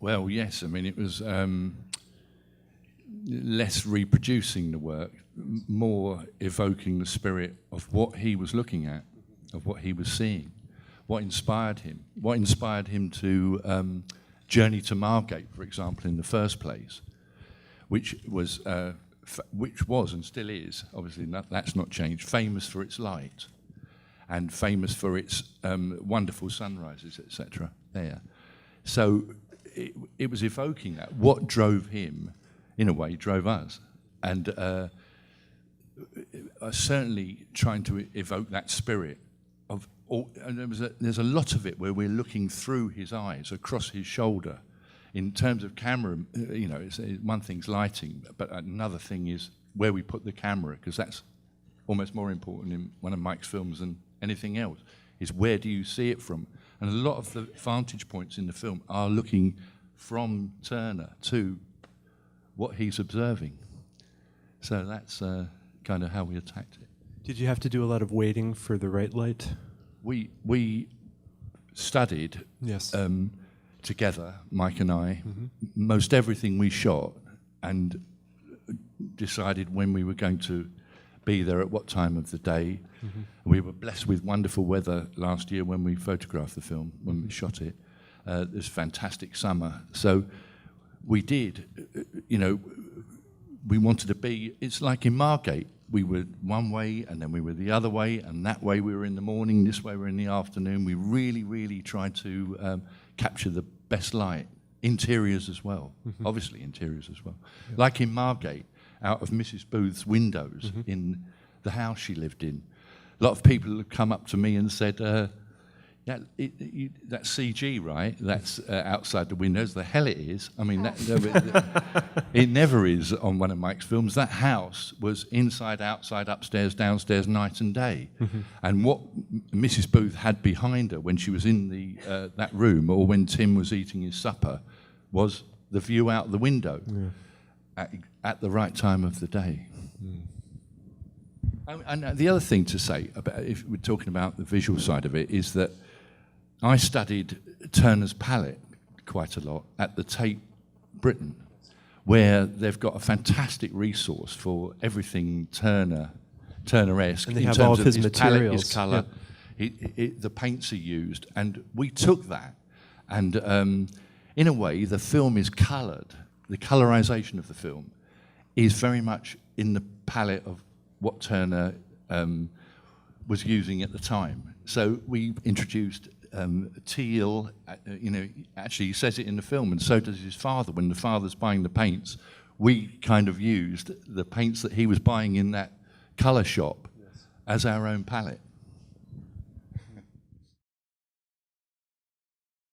Well, yes. I mean, it was less reproducing the work, more evoking the spirit of what he was looking at, of what he was seeing, what inspired him to journey to Margate, for example, in the first place, which was and still is, obviously that's not changed, famous for its light and famous for its wonderful sunrises, etc. there. So it was evoking that. What drove him, in a way, drove us. And certainly trying to evoke that spirit of all, and there's a lot of it where we're looking through his eyes, across his shoulder. In terms of camera, you know, one thing's lighting, but another thing is where we put the camera, because that's almost more important in one of Mike's films than anything else, is where do you see it from? And a lot of the vantage points in the film are looking from Turner to what he's observing. So that's kind of how we attacked it. Did you have to do a lot of waiting for the right light? We studied Yes. Together, Mike and I, most everything we shot, and decided when we were going to be there at what time of the day. We were blessed with wonderful weather last year when we photographed the film, when we shot it. It was a fantastic summer. So we did, you know, we wanted to be, it's like in Margate, we were one way and then we were the other way, and that way we were in the morning, this way we were in the afternoon. We really, really tried to capture the best light. Interiors as well, obviously interiors as well. Yep. Like in Margate, out of Mrs. Booth's windows in the house she lived in, a lot of people have come up to me and said, that's CG, right? That's outside the windows. The hell it is. I mean, it never is on one of Mike's films. That house was inside, outside, upstairs, downstairs, night and day. And what Mrs. Booth had behind her when she was in that room, or when Tim was eating his supper, was the view out the window at the right time of the day. And the other thing to say, about, if we're talking about the visual side of it, is that I studied Turner's palette quite a lot at the Tate Britain, where they've got a fantastic resource for everything Turner-esque. And they have all of his materials. Palette, his colour, the paints are used. And we took that, and in a way, the film is coloured. The colorization of the film is very much in the palette of what Turner was using at the time. So we introduced teal, you know, actually he says it in the film, and so does his father. When the father's buying the paints, we kind of used the paints that he was buying in that colour shop as our own palette.